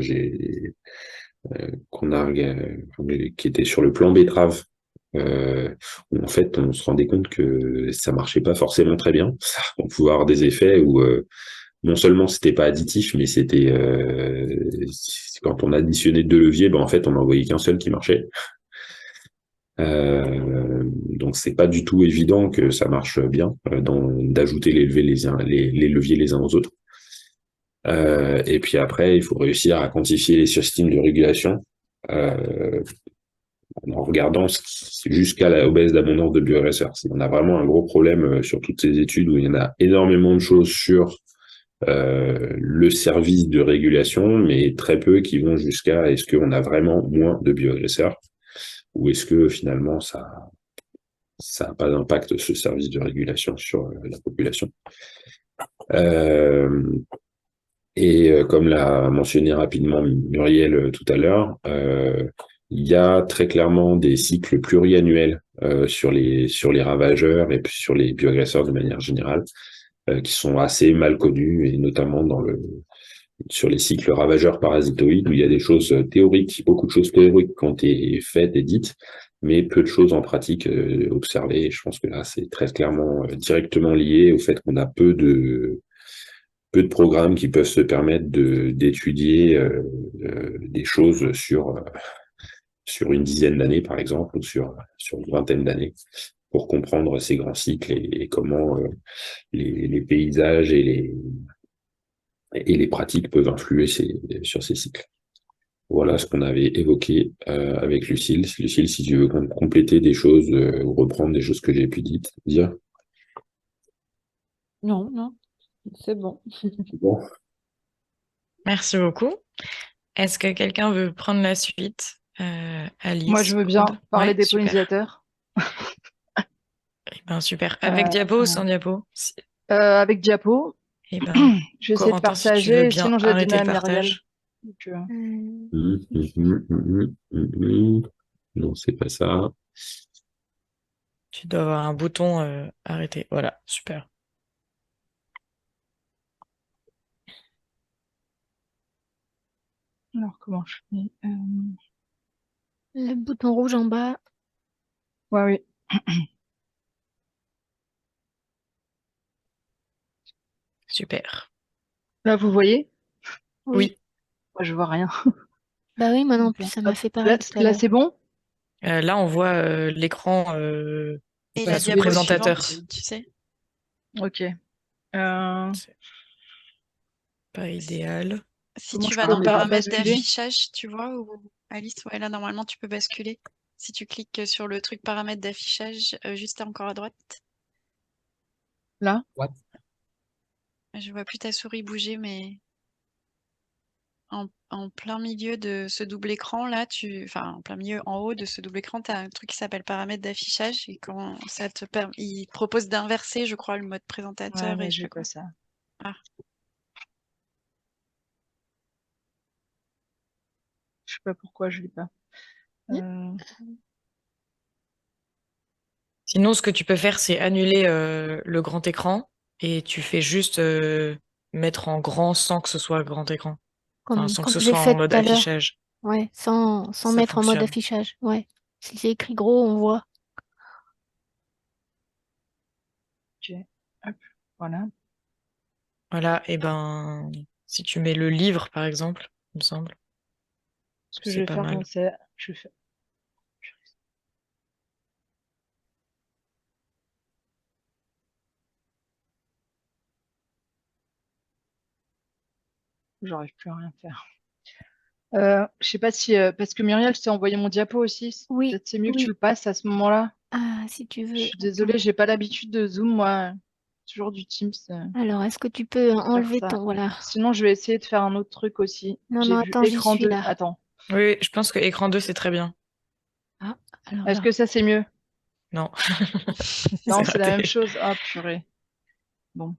qui était sur le plan betterave, où en fait on se rendait compte que ça marchait pas forcément très bien. On pouvait avoir des effets où non seulement c'était pas additif, mais c'était quand on additionnait deux leviers, en fait on n'en voyait qu'un seul qui marchait. Donc c'est pas du tout évident que ça marche bien d'ajouter les leviers les uns aux autres. Et puis après, il faut réussir à quantifier les systèmes de régulation en regardant jusqu'à la baisse d'abondance de bioagresseurs. On a vraiment un gros problème sur toutes ces études où il y en a énormément de choses sur le service de régulation, mais très peu qui vont jusqu'à est-ce qu'on a vraiment moins de bioagresseurs, ou est-ce que finalement ça n'a pas d'impact, ce service de régulation, sur la population. Comme l'a mentionné rapidement Muriel tout à l'heure, il y a très clairement des cycles pluriannuels sur les ravageurs et sur les bioagresseurs de manière générale, qui sont assez mal connus, et notamment sur les cycles ravageurs parasitoïdes, où il y a des choses théoriques, beaucoup de choses théoriques qui ont été faites et dites, mais peu de choses en pratique observées. Et je pense que là, c'est très clairement directement lié au fait qu'on a peu de programmes qui peuvent se permettre d'étudier des choses sur une dizaine d'années, par exemple, ou sur une vingtaine d'années, pour comprendre ces grands cycles et comment les paysages et les pratiques peuvent influer sur ces cycles. Voilà ce qu'on avait évoqué avec Lucille. Lucille, si tu veux compléter des choses ou reprendre des choses que j'ai pu dire. Non, c'est bon. Bon. Merci beaucoup. Est-ce que quelqu'un veut prendre la suite? Alice? Moi, je veux bien parler des super. pollinisateurs. Eh ben, super. Avec diapo ou sans diapo? Avec diapo. Eh ben, je vais essayer de Corentin, si tu veux partager, bien sinon je vais arrêter donner le à Myriel. partage. Non, c'est pas ça. Tu dois avoir un bouton arrêter. Voilà, super. Alors, comment je fais Le bouton rouge en bas. Ouais, oui. Super. Là, vous voyez? Oui. Moi, je vois rien. Bah oui, moi non Ok. plus, ça m'a Hop, fait pareil tout à là, l'heure. c'est bon? Là, on voit l'écran Et Bah, la sous diapo présentateur. suivante, tu sais. Ok. C'est pas idéal. Si Comment tu je vas peux dans paramètres basculer? d'affichage, tu vois, ou Alice, ouais, là, normalement, tu peux basculer. Si tu cliques sur le truc paramètres d'affichage, juste encore à droite. Là? What? Je vois plus ta souris bouger, mais en plein milieu de ce double écran, là, enfin, en plein milieu, en haut de ce double écran, tu as un truc qui s'appelle paramètres d'affichage. Et quand ça te il propose d'inverser, je crois, le mode présentateur. Ouais, mais et je j'ai sais pas quoi. ça. Ah. Je sais pas pourquoi je l'ai pas. Sinon, ce que tu peux faire, c'est annuler le grand écran et tu fais juste mettre en grand sans que ce soit grand écran. Enfin, comme, sans que comme ce j'ai soit en fait mode tout à l'heure. affichage. Ouais, sans Ça mettre en mode fonctionne. affichage. Ouais. Si c'est écrit gros, on voit. Ok. Hop, voilà. Voilà, et ben, si tu mets le livre, par exemple, il me semble, Ce que je c'est vais pas faire, mal. c'est. Je vais faire. J'arrive plus à rien faire. Je sais pas si. Parce que Muriel, je t'ai envoyé mon diapo aussi. Oui, Peut-être c'est mieux que tu oui. le passes à ce moment-là. Ah, si tu Je veux. suis Attends. désolée, j'ai pas l'habitude de Zoom, moi. Toujours du Teams. Alors, est-ce que tu peux Je vais faire enlever ça. ton... Voilà. Sinon, je vais essayer de faire un autre truc aussi. Non, non, J'ai vu attends, j'y écran suis 2. là. Attends. Oui, oui, je pense que écran 2, c'est très bien. Ah, alors Est-ce là. que ça, c'est mieux? Non, Non, c'est c'est la même raté. chose. Ah, purée. Bon.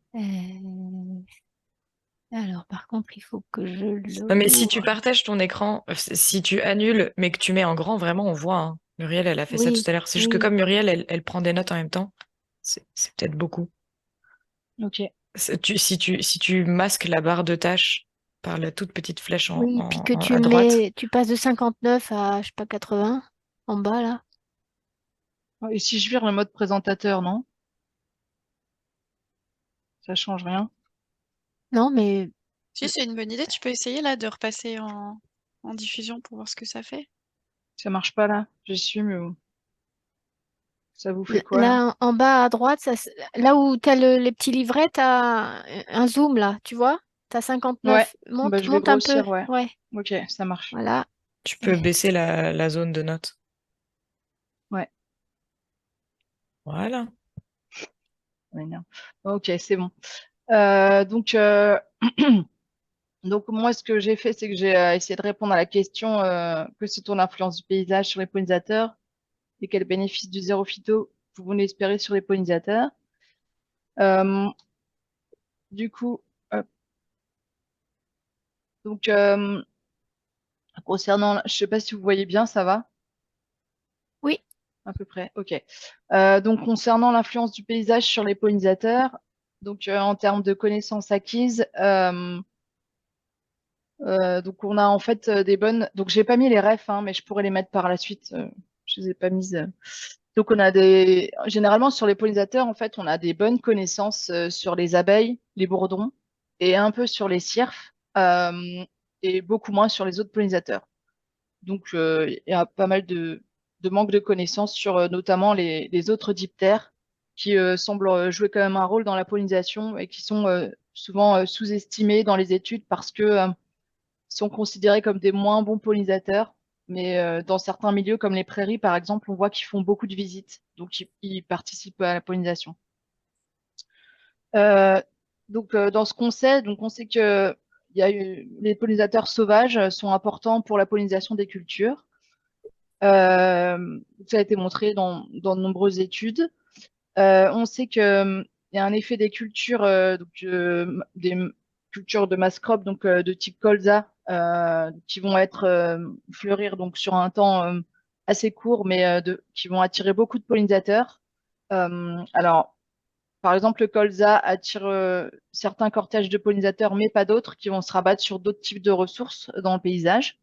Alors, par contre, il faut que je Non, mais si tu l'ouvre. partages ton écran, si tu annules, mais que tu mets en grand, vraiment, on voit, hein. Muriel, elle a fait ça tout Oui, à l'heure. C'est juste que oui. comme Muriel, elle prend des notes en même temps, c'est peut-être beaucoup. Ok. Si tu masques la barre de tâches par la toute petite flèche Oui, puis que tu à droite, mets, tu passes de 59 à, je sais pas, 80 en bas, là. Et si je vire le mode présentateur, non? Ça change rien. Non, mais Si, c'est une bonne idée. Tu peux essayer là de repasser en diffusion pour voir ce que ça fait. Ça marche pas là. J'y suis, mais bon. Ça vous fait L- quoi là? Là, en bas à droite, là où tu as les petits livrets, tu as un zoom là, tu vois? Tu as Ouais. 59. Bah, Monte, je vais monte un peu. grossir, ouais. Ouais, Ok, ça marche. voilà. tu peux Ouais. baisser la zone de notes. Ouais. Voilà. Ça m'énerve. Ok, c'est bon. Donc, donc moi, ce que j'ai fait, c'est que j'ai essayé de répondre à la question que c'est ton influence du paysage sur les pollinisateurs et quels bénéfices du zéro phyto pouvons-nous espérer sur les pollinisateurs. Euh, du coup, hop, donc concernant, je sais pas si vous voyez bien, ça va Oui, à peu près. Ok. Donc concernant l'influence du paysage sur les pollinisateurs, donc en termes de connaissances acquises, donc on a en fait des bonnes. Donc j'ai pas mis les refs, hein, mais je pourrais les mettre par la suite. Je les ai pas mises. Donc on a des. Généralement sur les pollinisateurs, en fait, on a des bonnes connaissances sur les abeilles, les bourdons et un peu sur les cirfes et beaucoup moins sur les autres pollinisateurs. Donc il y a pas mal de manque de connaissances sur notamment les autres diptères qui semblent jouer quand même un rôle dans la pollinisation et qui sont souvent sous-estimés dans les études parce que sont considérés comme des moins bons pollinisateurs. Mais dans certains milieux, comme les prairies, par exemple, on voit qu'ils font beaucoup de visites, donc ils participent à la pollinisation. Euh, donc, dans ce qu'on sait, donc on sait que les pollinisateurs sauvages sont importants pour la pollinisation des cultures. Ça a été montré dans de nombreuses études. On sait que il y a un effet des cultures, des cultures de masse-crop, donc de type colza, qui vont être fleurir donc sur un temps assez court, mais qui vont attirer beaucoup de pollinisateurs. Alors, par exemple, le colza attire certains cortèges de pollinisateurs, mais pas d'autres, qui vont se rabattre sur d'autres types de ressources dans le paysage.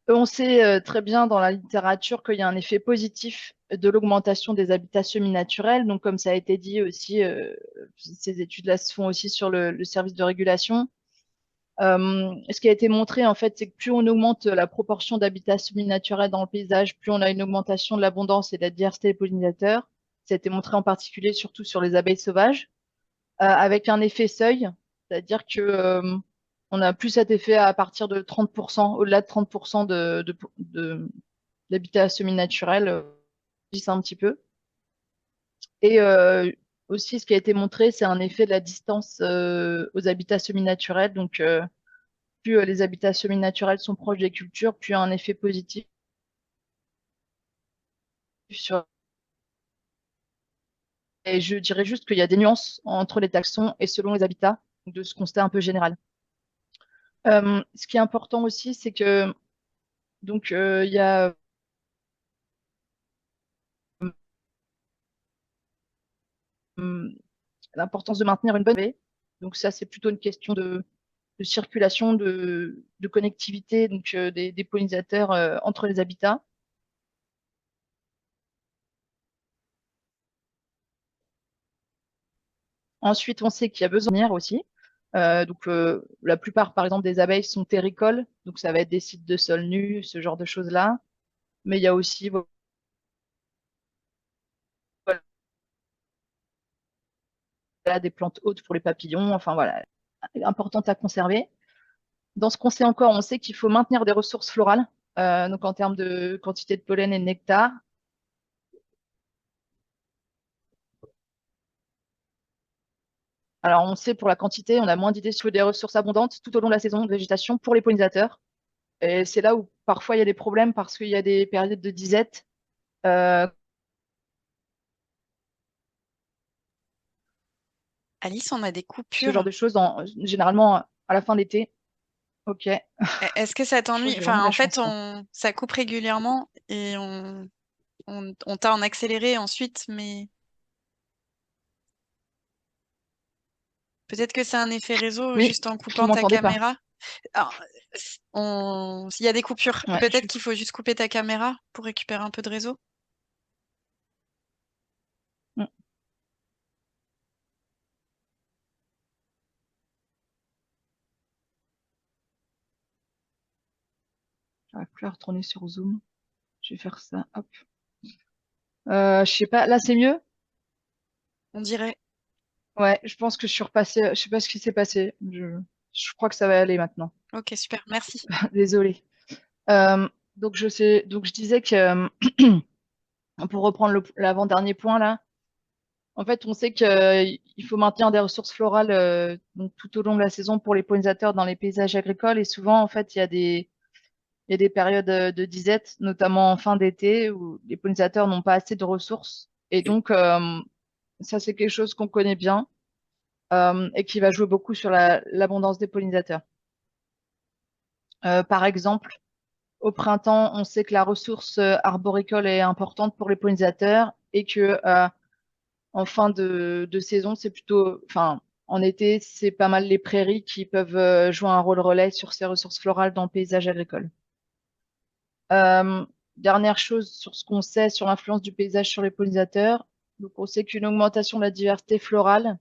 On sait très bien dans la littérature qu'il y a un effet positif de l'augmentation des habitats semi-naturels. Donc, comme ça a été dit aussi, ces études-là se font aussi sur le service de régulation. Ce qui a été montré, en fait, c'est que plus on augmente la proportion d'habitats semi-naturels dans le paysage, plus on a une augmentation de l'abondance et de la diversité des pollinisateurs. Ça a été montré en particulier surtout sur les abeilles sauvages, avec un effet seuil, c'est-à-dire que on a plus cet effet à partir de 30%, au-delà de 30% d'habitat semi-naturel, un petit peu. Et aussi, ce qui a été montré, c'est un effet de la distance aux habitats semi-naturels. Donc, plus les habitats semi-naturels sont proches des cultures, plus il y a un effet positif sur. Et je dirais juste qu'il y a des nuances entre les taxons et selon les habitats, de ce constat un peu général. Ce qui est important aussi, c'est que donc il y a l'importance de maintenir une bonne paix. Donc ça, c'est plutôt une question circulation, de connectivité donc, des pollinisateurs entre les habitats. Ensuite, on sait qu'il y a besoin d'air aussi. Donc, la plupart, par exemple, des abeilles sont terricoles, donc ça va être des sites de sol nus, ce genre de choses-là. Mais il y a aussi voilà, des plantes hautes pour les papillons, enfin voilà, importantes à conserver. Dans ce qu'on sait encore, on sait qu'il faut maintenir des ressources florales, donc en termes de quantité de pollen et de nectar. Alors, on sait pour la quantité, on a moins d'idées sur des ressources abondantes tout au long de la saison de végétation pour les pollinisateurs. Et c'est là où parfois il y a des problèmes parce qu'il y a des périodes de disette. Euh, Alice, on a des ce genre coupures. de choses, généralement à la fin de l'été. Ok, Est-ce que ça je crois que t'ennuie? j'ai vraiment Enfin, de la en fait, chance, là. ça coupe régulièrement et on t'a en accéléré ensuite, mais peut-être que c'est un effet réseau Oui, juste en vous coupant ta m'entendez pas. caméra. Alors, s'il y a des coupures, Ouais, peut-être qu'il faut juste couper ta caméra pour récupérer un peu de réseau. Mm. J'arrive plus à retourner sur Zoom. Je vais faire ça. Hop. Je sais pas. Là, c'est mieux? On dirait. Ouais, je pense que je suis repassée. Je sais pas ce qui s'est passé. Je crois que ça va aller maintenant. Ok, super, merci. Désolée. Donc je disais que pour reprendre l'avant-dernier point là, en fait, on sait qu'il faut maintenir des ressources florales donc, tout au long de la saison pour les pollinisateurs dans les paysages agricoles. Et souvent, en fait, il y a des périodes de disette, notamment en fin d'été, où les pollinisateurs n'ont pas assez de ressources. Et donc, ça, c'est quelque chose qu'on connaît bien et qui va jouer beaucoup sur l'abondance des pollinisateurs. Par exemple, au printemps, on sait que la ressource arboricole est importante pour les pollinisateurs et que en fin de saison, c'est plutôt, enfin, en été, c'est pas mal les prairies qui peuvent jouer un rôle relais sur ces ressources florales dans le paysage agricole. Euh, Dernière chose sur ce qu'on sait sur l'influence du paysage sur les pollinisateurs. Donc, on sait qu'une augmentation de la diversité florale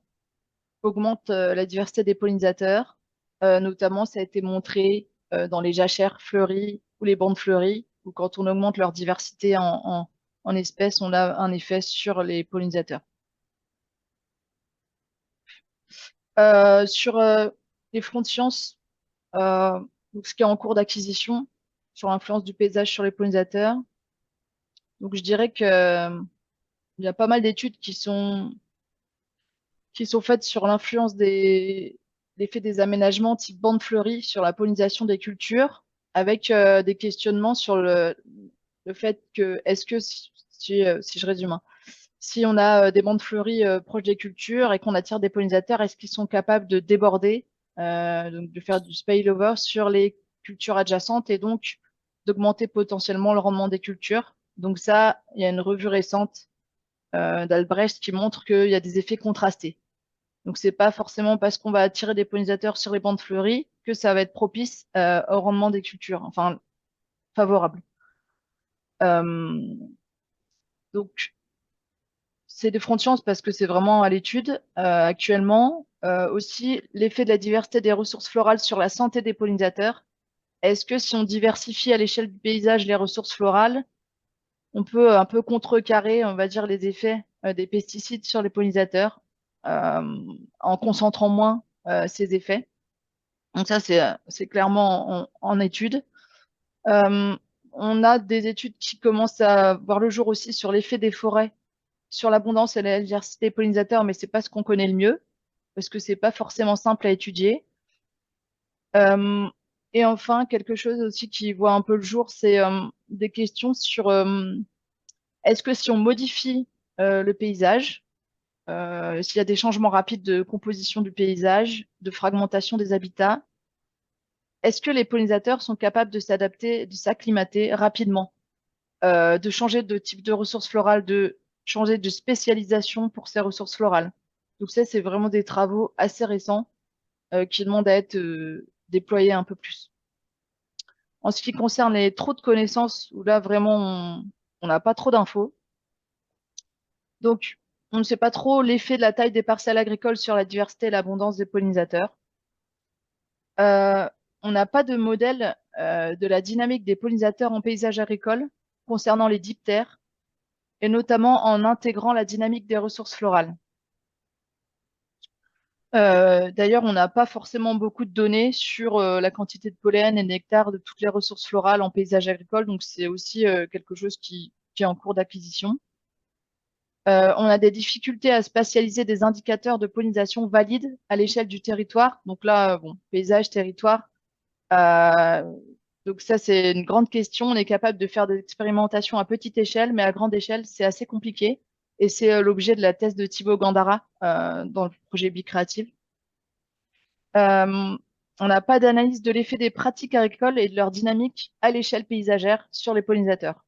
augmente la diversité des pollinisateurs. Notamment, ça a été montré dans les jachères fleuries ou les bandes fleuries, où quand on augmente leur diversité en espèces, on a un effet sur les pollinisateurs. Sur les fronts de sciences, donc ce qui est en cours d'acquisition sur l'influence du paysage sur les pollinisateurs. Donc je dirais que il y a pas mal d'études qui sont faites sur l'influence des l'effet des aménagements type bande fleurie sur la pollinisation des cultures, avec des questionnements sur le fait que est-ce que si je résume, hein, si on a des bandes fleuries proches des cultures et qu'on attire des pollinisateurs, est-ce qu'ils sont capables de déborder, donc de faire du spillover sur les cultures adjacentes et donc d'augmenter potentiellement le rendement des cultures. Donc ça, il y a une revue récente d'Albrecht qui montre qu'il y a des effets contrastés. Donc c'est pas forcément parce qu'on va attirer des pollinisateurs sur les bandes fleuries que ça va être propice au rendement des cultures, enfin favorable. Euh, donc c'est des fronts de chance parce que c'est vraiment à l'étude actuellement. Aussi, l'effet de la diversité des ressources florales sur la santé des pollinisateurs. Est-ce que si on diversifie à l'échelle du paysage les ressources florales, on peut un peu contrecarrer, on va dire, les effets des pesticides sur les pollinisateurs en concentrant moins ces effets? Donc ça, c'est clairement en étude. Euh, on a des études qui commencent à voir le jour aussi sur l'effet des forêts sur l'abondance et la diversité des pollinisateurs, mais c'est pas ce qu'on connaît le mieux, parce que c'est pas forcément simple à étudier. Euh, et enfin, quelque chose aussi qui voit un peu le jour, c'est des questions sur est-ce que si on modifie le paysage, s'il y a des changements rapides de composition du paysage, de fragmentation des habitats, est-ce que les pollinisateurs sont capables de s'adapter, de s'acclimater rapidement, de changer de type de ressources florales, de changer de spécialisation pour ces ressources florales? Donc ça, c'est vraiment des travaux assez récents qui demandent à être déployés un peu plus. En ce qui concerne les trop de connaissances, où là vraiment on n'a pas trop d'infos. Donc, on ne sait pas trop l'effet de la taille des parcelles agricoles sur la diversité et l'abondance des pollinisateurs. On n'a pas de modèle de la dynamique des pollinisateurs en paysage agricole concernant les diptères, et notamment en intégrant la dynamique des ressources florales. D'ailleurs, on n'a pas forcément beaucoup de données sur la quantité de pollen et de nectar de toutes les ressources florales en paysage agricole, donc c'est aussi quelque chose qui est en cours d'acquisition. On a des difficultés à spatialiser des indicateurs de pollinisation valides à l'échelle du territoire. Donc là, bon, paysage, territoire. Euh, donc ça, c'est une grande question. On est capable de faire des expérimentations à petite échelle, mais à grande échelle, c'est assez compliqué. Et c'est l'objet de la thèse de Thibaut Gandara dans le projet Bicréative. On n'a pas d'analyse de l'effet des pratiques agricoles et de leur dynamique à l'échelle paysagère sur les pollinisateurs.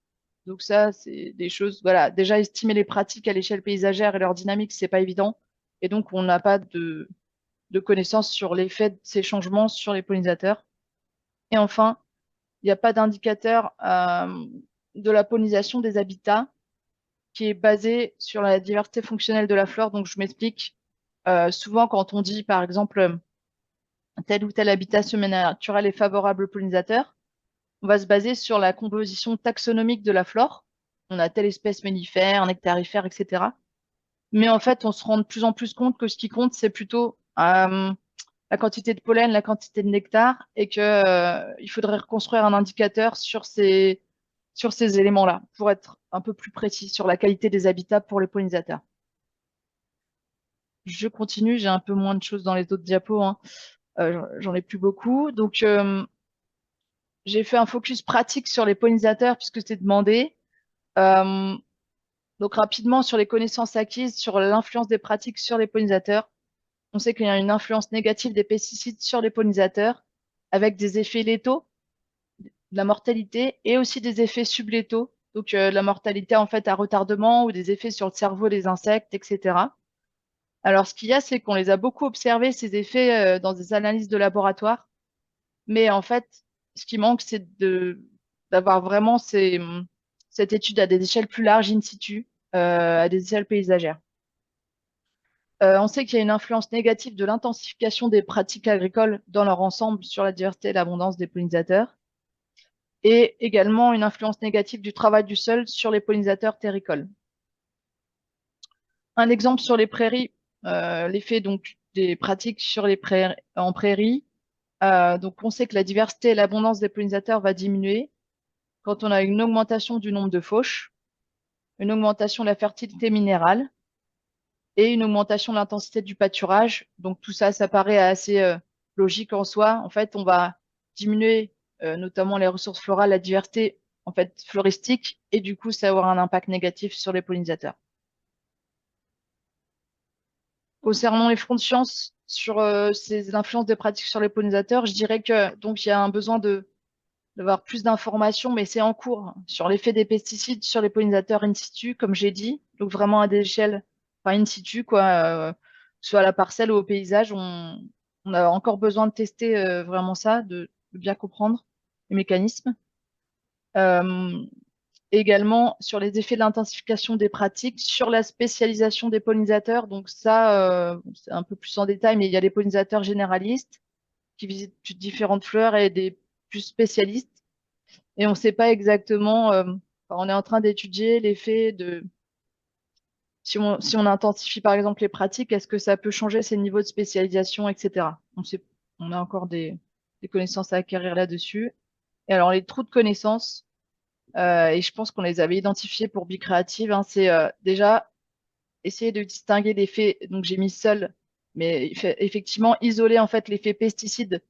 Donc ça, c'est des choses, voilà, déjà estimer les pratiques à l'échelle paysagère et leur dynamique, c'est pas évident. Et donc, on n'a pas de connaissances sur l'effet de ces changements sur les pollinisateurs. Et enfin, il n'y a pas d'indicateur de la pollinisation des habitats qui est basé sur la diversité fonctionnelle de la flore. Donc, je m'explique. Souvent, quand on dit, par exemple, tel ou tel habitat semi-naturel est favorable aux pollinisateurs, on va se baser sur la composition taxonomique de la flore. On a telle espèce mellifère, nectarifère, etc. Mais en fait, on se rend de plus en plus compte que ce qui compte, c'est plutôt la quantité de pollen, la quantité de nectar, et que il faudrait reconstruire un indicateur sur ces éléments-là pour être un peu plus précis sur la qualité des habitats pour les pollinisateurs. Je continue, j'ai un peu moins de choses dans les autres diapos, hein. J'en ai plus beaucoup. Donc, j'ai fait un focus pratique sur les pollinisateurs puisque c'est demandé. Euh, donc, rapidement, sur les connaissances acquises, sur l'influence des pratiques sur les pollinisateurs. On sait qu'il y a une influence négative des pesticides sur les pollinisateurs avec des effets létaux, de la mortalité et aussi des effets sublétaux. Donc, la mortalité en fait à retardement ou des effets sur le cerveau des insectes, etc. Alors, ce qu'il y a, c'est qu'on les a beaucoup observés, ces effets, dans des analyses de laboratoire. Mais en fait, ce qui manque, c'est d'avoir vraiment cette étude à des échelles plus larges, in situ, à des échelles paysagères. On sait qu'il y a une influence négative de l'intensification des pratiques agricoles dans leur ensemble sur la diversité et l'abondance des pollinisateurs, et également une influence négative du travail du sol sur les pollinisateurs terricoles. Un exemple sur les prairies, l'effet donc des pratiques sur les prairies, en prairie. Donc, on sait que la diversité et l'abondance des pollinisateurs va diminuer quand on a une augmentation du nombre de fauches, une augmentation de la fertilité minérale et une augmentation de l'intensité du pâturage. Donc, tout ça, ça paraît assez logique en soi. En fait, on va diminuer notamment les ressources florales, la diversité en fait floristique, et du coup, ça va avoir un impact négatif sur les pollinisateurs. Concernant les fronts de science sur ces influences des pratiques sur les pollinisateurs, je dirais que donc il y a un besoin d'avoir plus d'informations, mais c'est en cours sur l'effet des pesticides sur les pollinisateurs in situ, comme j'ai dit. Donc vraiment à des échelles, enfin in situ, quoi, soit à la parcelle ou au paysage, on a encore besoin de tester vraiment ça, de bien comprendre les mécanismes. Euh, Également sur les effets de l'intensification des pratiques, sur la spécialisation des pollinisateurs. Donc ça, c'est un peu plus en détail, mais il y a des pollinisateurs généralistes qui visitent différentes fleurs et des plus spécialistes. Et on ne sait pas exactement, on est en train d'étudier l'effet de, si on intensifie par exemple les pratiques, est-ce que ça peut changer ces niveaux de spécialisation, etc. On a encore des connaissances à acquérir là-dessus. Et alors les trous de connaissances, et je pense qu'on les avait identifiés pour Bicréative, hein, c'est déjà essayer de distinguer l'effet, donc j'ai mis seul, mais effectivement isoler en fait l'effet pesticide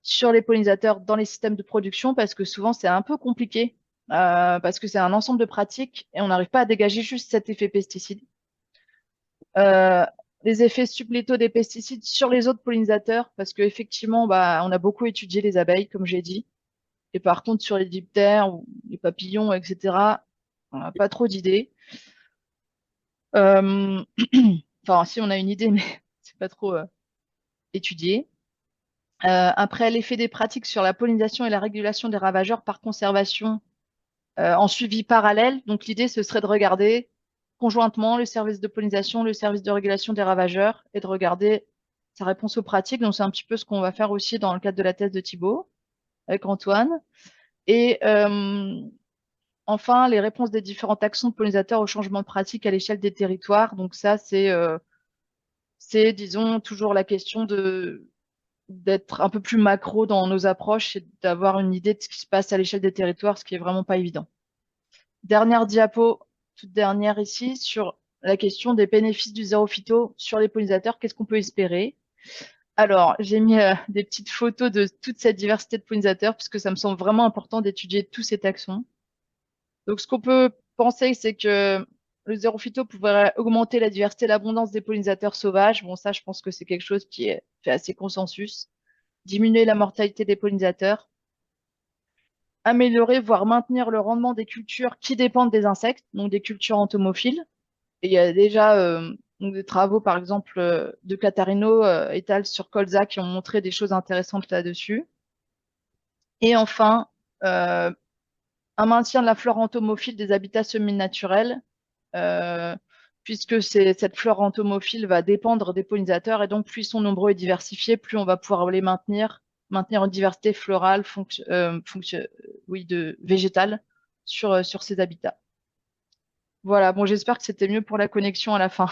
sur les pollinisateurs dans les systèmes de production parce que souvent c'est un peu compliqué parce que c'est un ensemble de pratiques et on n'arrive pas à dégager juste cet effet pesticide. Euh, les effets sublétaux des pesticides sur les autres pollinisateurs parce qu'effectivement bah, on a beaucoup étudié les abeilles comme j'ai dit et par contre sur les diptères ou les papillons etc. on n'a pas trop d'idées. Enfin si on a une idée mais c'est pas trop étudié. Après, l'effet des pratiques sur la pollinisation et la régulation des ravageurs par conservation en suivi parallèle. Donc, l'idée, ce serait de regarder conjointement le service de pollinisation, le service de régulation des ravageurs et de regarder sa réponse aux pratiques. Donc, c'est un petit peu ce qu'on va faire aussi dans le cadre de la thèse de Thibault avec Antoine. Et enfin, les réponses des différents taxons de pollinisateurs au changement de pratique à l'échelle des territoires. Donc, ça, c'est, disons, toujours la question d'être un peu plus macro dans nos approches et d'avoir une idée de ce qui se passe à l'échelle des territoires, ce qui est vraiment pas évident. Dernière diapo, toute dernière ici, sur la question des bénéfices du zéro phyto sur les pollinisateurs. Qu'est-ce qu'on peut espérer? Alors, j'ai mis des petites photos de toute cette diversité de pollinisateurs, puisque ça me semble vraiment important d'étudier tous ces taxons. Donc, ce qu'on peut penser, c'est que le zéro phyto pourrait augmenter la diversité et l'abondance des pollinisateurs sauvages. Bon, ça, je pense que c'est quelque chose qui fait assez consensus. Diminuer la mortalité des pollinisateurs. Améliorer, voire maintenir le rendement des cultures qui dépendent des insectes, donc des cultures entomophiles. Et il y a déjà donc des travaux, par exemple, de Catarino et al. Sur colza qui ont montré des choses intéressantes là-dessus. Et enfin, un maintien de la flore entomophile des habitats semi-naturels, puisque cette flore entomophile va dépendre des pollinisateurs, et donc plus ils sont nombreux et diversifiés, plus on va pouvoir les maintenir une diversité florale, oui, végétale sur ces habitats. Voilà, bon, j'espère que c'était mieux pour la connexion à la fin.